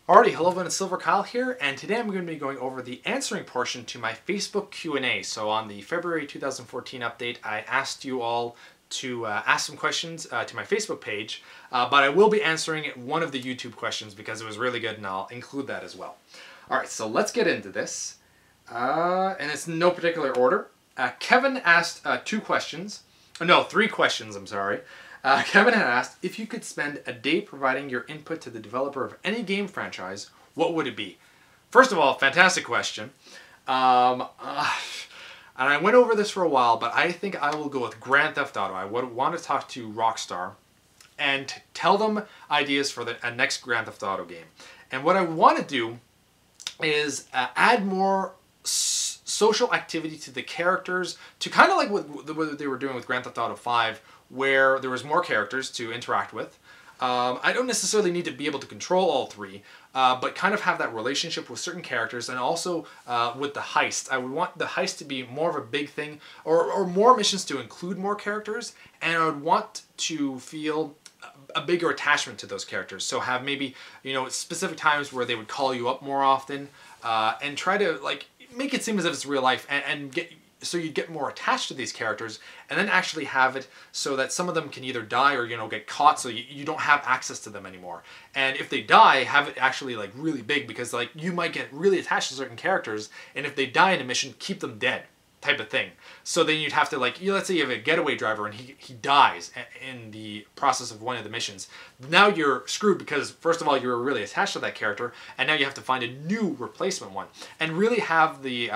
Alrighty, hello everyone, it's Silver Kyle here, and today I'm going to be going over the answering portion to my Facebook Q&A. So on the February 2014 update, I asked you all to ask some questions to my Facebook page, but I will be answering one of the YouTube questions because it was really good, and I'll include that as well. Alright, so let's get into this, and it's in no particular order. Kevin asked three questions, I'm sorry. Kevin had asked, if you could spend a day providing your input to the developer of any game franchise, what would it be? First of all, fantastic question. And I went over this for a while, but I think I will go with Grand Theft Auto. I would want to talk to Rockstar and tell them ideas for the next Grand Theft Auto game. And what I want to do is add more social activity to the characters, to kind of like what they were doing with Grand Theft Auto 5, where there was more characters to interact with. I don't necessarily need to be able to control all three, but kind of have that relationship with certain characters, and also with the heist. I would want the heist to be more of a big thing, or more missions to include more characters, and I would want to feel a bigger attachment to those characters. So have maybe, specific times where they would call you up more often, and try to like make it seem as if it's real life, and get so you get more attached to these characters, and then actually have it so that some of them can either die or get caught, so you don't have access to them anymore. And if they die, have it actually like really big, because like you might get really attached to certain characters, and if they die in a mission, keep them dead, type of thing. So then you'd have to, like, let's say you have a getaway driver and he dies in the process of one of the missions. Now you're screwed, because first of all, you're really attached to that character, and now you have to find a new replacement one, and really have the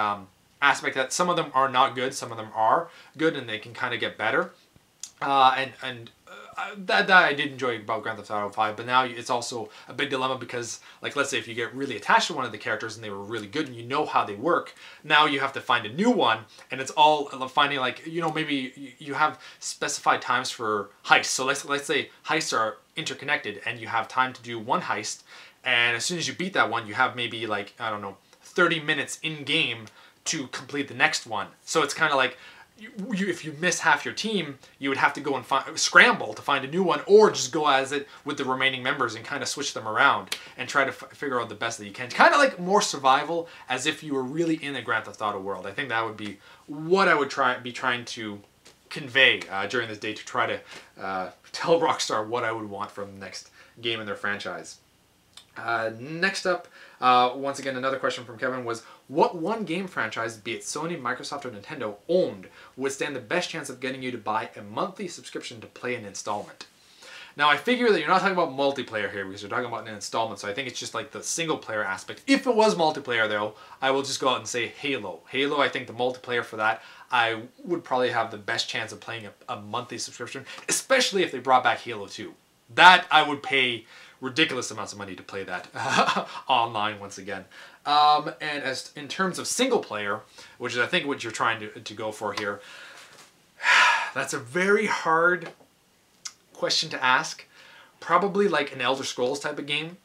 aspect that some of them are not good, some of them are good, and they can kind of get better. That I did enjoy about Grand Theft Auto 5, but now it's also a big dilemma, because, like, let's say if you get really attached to one of the characters and they were really good and you know how they work, now you have to find a new one, and it's all finding, like, maybe you have specified times for heists. So let's say heists are interconnected, and you have time to do one heist, and as soon as you beat that one, you have maybe, like, I don't know, 30 minutes in game to complete the next one. So it's kind of like, if you miss half your team, you would have to go and scramble to find a new one, or just go as it with the remaining members and kind of switch them around and try to figure out the best that you can. Kind of like more survival, as if you were really in a Grand Theft Auto world. I think that would be what I would be trying to convey during this day, to try to tell Rockstar what I would want from the next game in their franchise. Next up, once again, another question from Kevin was, what one game franchise, be it Sony, Microsoft, or Nintendo, owned would stand the best chance of getting you to buy a monthly subscription to play an installment? Now, I figure that you're not talking about multiplayer here, because you're talking about an installment, so I think it's just like the single player aspect. If it was multiplayer, though, I will just go out and say Halo. Halo, I think the multiplayer for that, I would probably have the best chance of playing a monthly subscription, especially if they brought back Halo 2. That I would pay ridiculous amounts of money to play that online once again. And as in terms of single player, which is I think what you're trying to go for here, that's a very hard question to ask. Probably like an Elder Scrolls type of game.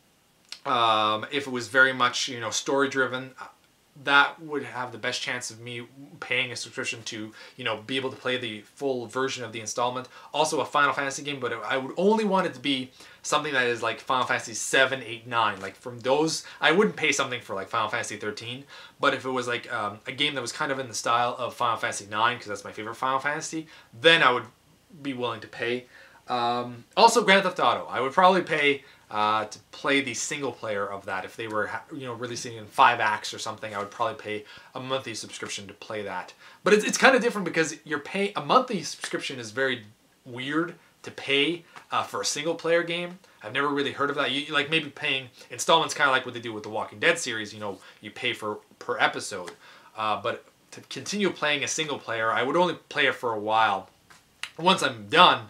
If it was very much story driven, that would have the best chance of me paying a subscription to, be able to play the full version of the installment. Also a Final Fantasy game, but I would only want it to be something that is like Final Fantasy 7, 8, 9. Like from those, I wouldn't pay something for like Final Fantasy 13, but if it was like a game that was kind of in the style of Final Fantasy 9, because that's my favorite Final Fantasy, then I would be willing to pay. Also Grand Theft Auto, I would probably pay to play the single player of that. If they were releasing in 5 acts or something, I would probably pay a monthly subscription to play that. But it's kind of different, because a monthly subscription is very weird to pay for a single player game. I've never really heard of that. You like maybe paying installments, kind of like what they do with the Walking Dead series. You pay per episode. But to continue playing a single player, I would only play it for a while. Once I'm done,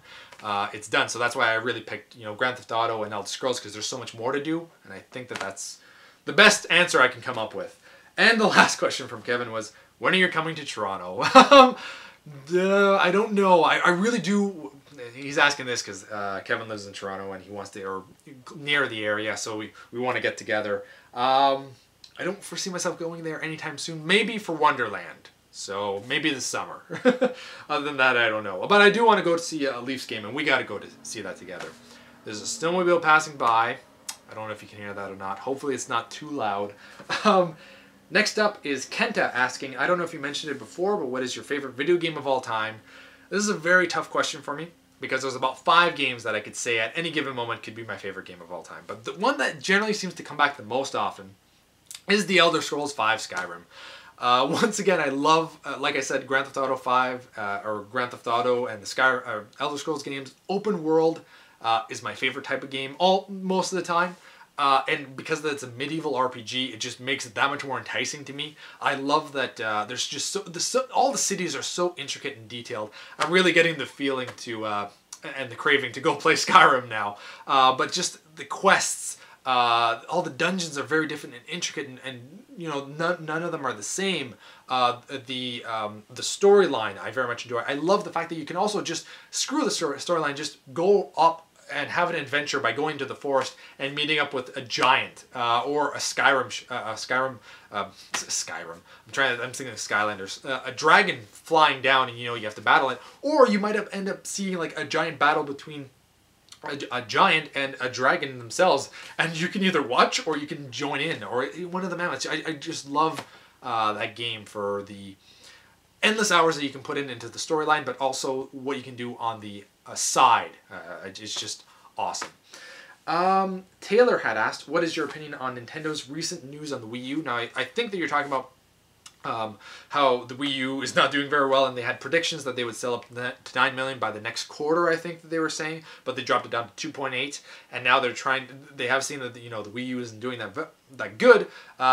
it's done. So that's why I really picked Grand Theft Auto and Elder Scrolls, because there's so much more to do, and I think that that's the best answer I can come up with. And the last question from Kevin was, when are you coming to Toronto? I don't know. I really do. He's asking this because Kevin lives in Toronto, and he wants to, or near the area, so we want to get together. I don't foresee myself going there anytime soon. Maybe for Wonderland. So maybe this summer. Other than that, I don't know. But I do want to go to see a Leafs game, and we got to go to see that together. There's a snowmobile passing by. I don't know if you can hear that or not. Hopefully it's not too loud. Next up is Kenta asking, I don't know if you mentioned it before, but what is your favorite video game of all time? This is a very tough question for me because there's about 5 games that I could say at any given moment could be my favorite game of all time. But the one that generally seems to come back the most often is The Elder Scrolls V Skyrim. Once again, I love, like I said, Grand Theft Auto 5 or Grand Theft Auto and the Elder Scrolls games. Open world is my favorite type of game most of the time. And because it's a medieval RPG, it just makes it that much more enticing to me. I love that there's just all the cities are so intricate and detailed. I'm really getting the feeling to and the craving to go play Skyrim now. But just the quests, all the dungeons are very different and intricate, and you know none of them are the same. The storyline I very much enjoy. I love the fact that you can also just screw the storyline, just go up and have an adventure by going to the forest and meeting up with a giant or a Skyrim. I'm thinking of Skylanders. A dragon flying down, and you know you have to battle it. Or you might end up seeing like a giant battle between a giant and a dragon themselves, and you can either watch or you can join in, or one of the mammoths. I just love that game for the endless hours that you can put into the storyline, but also what you can do on the side. It's just awesome. Taylor had asked, what is your opinion on Nintendo's recent news on the Wii U? Now, I think that you're talking about how the Wii U is not doing very well, and they had predictions that they would sell up to 9 million by the next quarter, I think that they were saying, but they dropped it down to 2.8, and now they have seen that, you know, the Wii U isn't doing that good,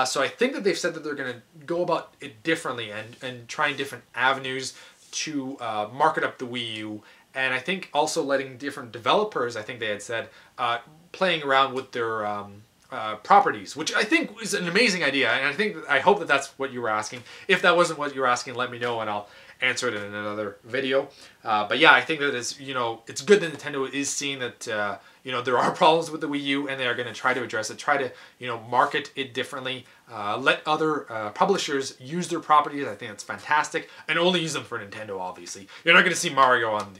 so I think that they've said that they're going to go about it differently and trying different avenues to market up the Wii U, and I think also letting different developers, I think they had said, playing around with their properties, which I think is an amazing idea, and I hope that that's what you were asking. If that wasn't what you were asking, let me know and I'll answer it in another video. But yeah, I think that it's good that Nintendo is seeing that there are problems with the Wii U, and they are going to try to address it, try to market it differently, let other publishers use their properties. I think that's fantastic, and only use them for Nintendo. Obviously, you're not going to see Mario on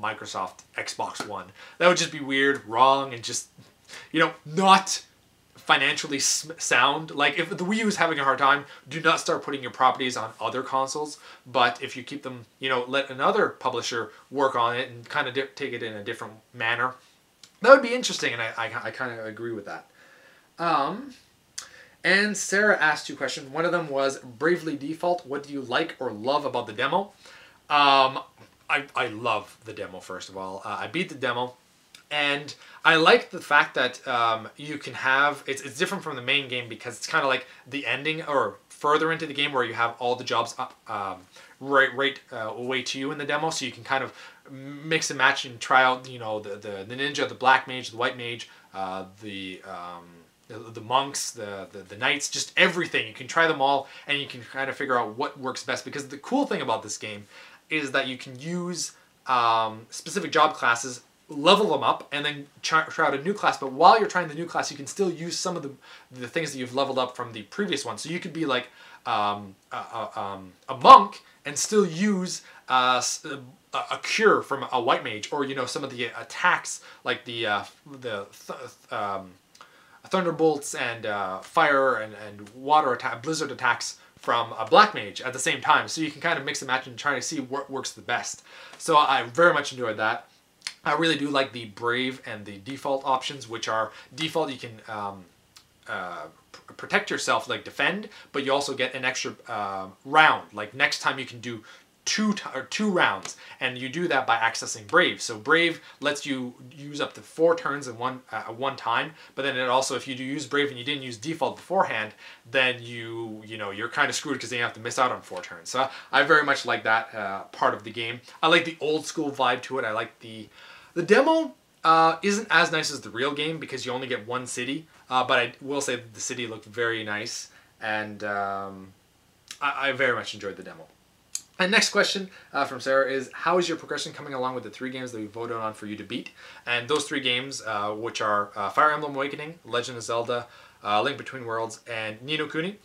Microsoft Xbox One. That would just be weird, wrong, and just not financially sound. Like, if the Wii U is having a hard time, do not start putting your properties on other consoles. But if you keep them, let another publisher work on it and kind of take it in a different manner, that would be interesting, and I kind of agree with that. And Sarah asked 2 questions. One of them was Bravely Default. What do you like or love about the demo? I love the demo, first of all. I beat the demo. And I like the fact that you can have, it's different from the main game because it's kind of like the ending or further into the game where you have all the jobs right away to you in the demo. So you can kind of mix and match and try out, the ninja, the black mage, the white mage, the monks, the knights, just everything. You can try them all and you can kind of figure out what works best, because the cool thing about this game is that you can use specific job classes, level them up, and then try out a new class. But while you're trying the new class, you can still use some of the things that you've leveled up from the previous one. So you could be like a monk and still use a cure from a white mage, or some of the attacks like the thunderbolts and fire and water attack, blizzard attacks from a black mage at the same time. So you can kind of mix and match and try to see what works the best. So I very much enjoyed that. I really do like the Brave and the Default options, which are default, you can protect yourself, like defend, but you also get an extra round. Like next time you can do two rounds, and you do that by accessing Brave. So Brave lets you use up to 4 turns in one time, but then it also, if you do use Brave and you didn't use Default beforehand, then you're kind of screwed because then you have to miss out on 4 turns. So I very much like that part of the game. I like the old school vibe to it. I like the demo isn't as nice as the real game because you only get 1 city, but I will say that the city looked very nice, and I very much enjoyed the demo. And next question from Sarah is, how is your progression coming along with the 3 games that we voted on for you to beat? And those 3 games, which are Fire Emblem Awakening, Legend of Zelda, Link Between Worlds, and Ni no Kuni.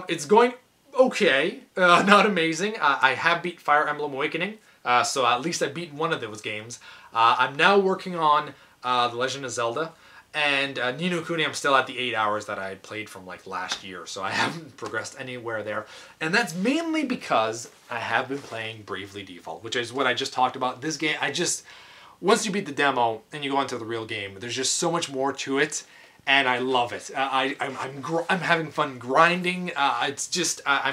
It's going okay, not amazing. I have beat Fire Emblem Awakening, so at least I beat one of those games. I'm now working on The Legend of Zelda, And Ni no Kuni, I'm still at the 8 hours that I had played from like last year, so I haven't progressed anywhere there. And that's mainly because I have been playing Bravely Default, which is what I just talked about. This game, once you beat the demo and you go into the real game, there's just so much more to it, and I love it. I'm having fun grinding. I'm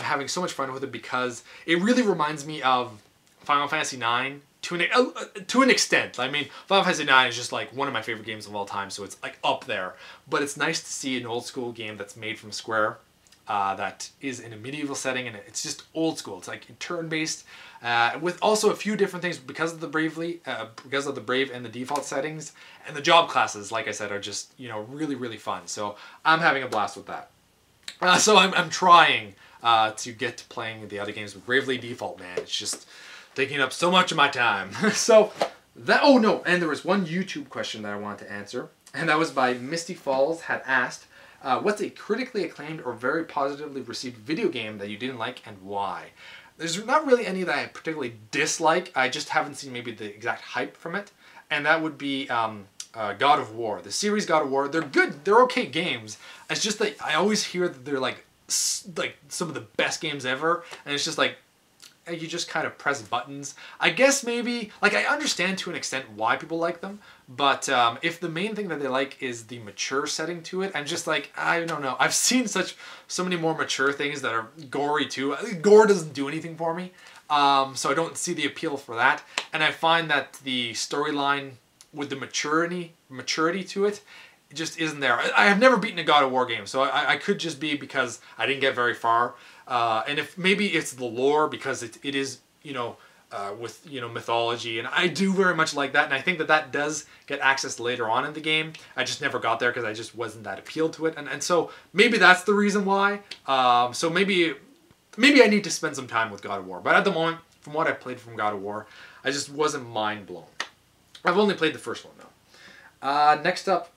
having so much fun with it because it really reminds me of Final Fantasy IX. To an extent. I mean, Final Fantasy IX is just like one of my favorite games of all time, so it's like up there. But it's nice to see an old school game that's made from Square, that is in a medieval setting, and it's just old school. It's like turn-based, with also a few different things because of the Brave and the default settings, and the job classes, like I said, are just, you know, really, really fun. So I'm having a blast with that. So I'm trying to get to playing the other games with Bravely Default, man. It's just taking up so much of my time. So that, oh no, and there was one YouTube question that I wanted to answer, and that was by Misty Falls, had asked, what's a critically acclaimed or very positively received video game that you didn't like and why? There's not really any that I particularly dislike, I just haven't seen maybe the exact hype from it, and that would be God of War. The series God of War, they're good, they're okay games. It's just that I always hear that they're like some of the best games ever, and it's just like, you just kind of press buttons. I guess maybe, like, I understand to an extent why people like them, but if the main thing that they like is the mature setting to it, I'm just like, I don't know. I've seen so many more mature things that are gory too. Gore doesn't do anything for me, so I don't see the appeal for that. And I find that the storyline with the maturity to it, just isn't there. I have never beaten a God of War game, so I could just be because I didn't get very far. And if maybe it's the lore, because it is, you know, with, you know, mythology, and I do very much like that, and I think that does get access later on in the game. I just never got there because I just wasn't that appealed to it, and so maybe that's the reason why. So maybe I need to spend some time with God of War, but at the moment, from what I've played from God of War, I just wasn't mind blown. I've only played the first one though. Next up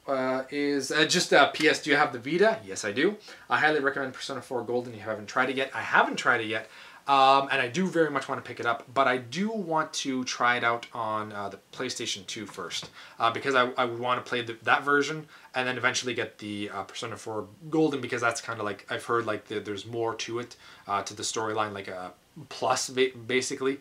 is just PS, do you have the Vita? Yes, I do. I highly recommend Persona 4 Golden if you haven't tried it yet. I haven't tried it yet, and I do very much want to pick it up, but I do want to try it out on the PlayStation 2 first, because I would want to play that version, and then eventually get the Persona 4 Golden, because that's kind of like, I've heard like there's more to it, to the storyline, like a plus basically,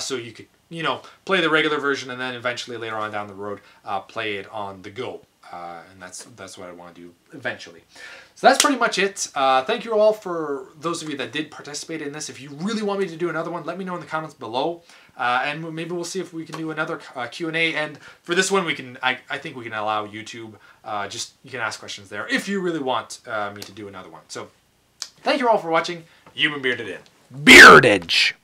so you could, you know, play the regular version and then eventually later on down the road play it on the go, and that's what I want to do eventually. So that's pretty much it. Thank you all for those of you that did participate in this. If you really want me to do another one, let me know in the comments below, and maybe we'll see if we can do another Q&A. And for this one, I think we can allow YouTube, just you can ask questions there if you really want me to do another one. So thank you all for watching. You've been Bearded In. Beardage!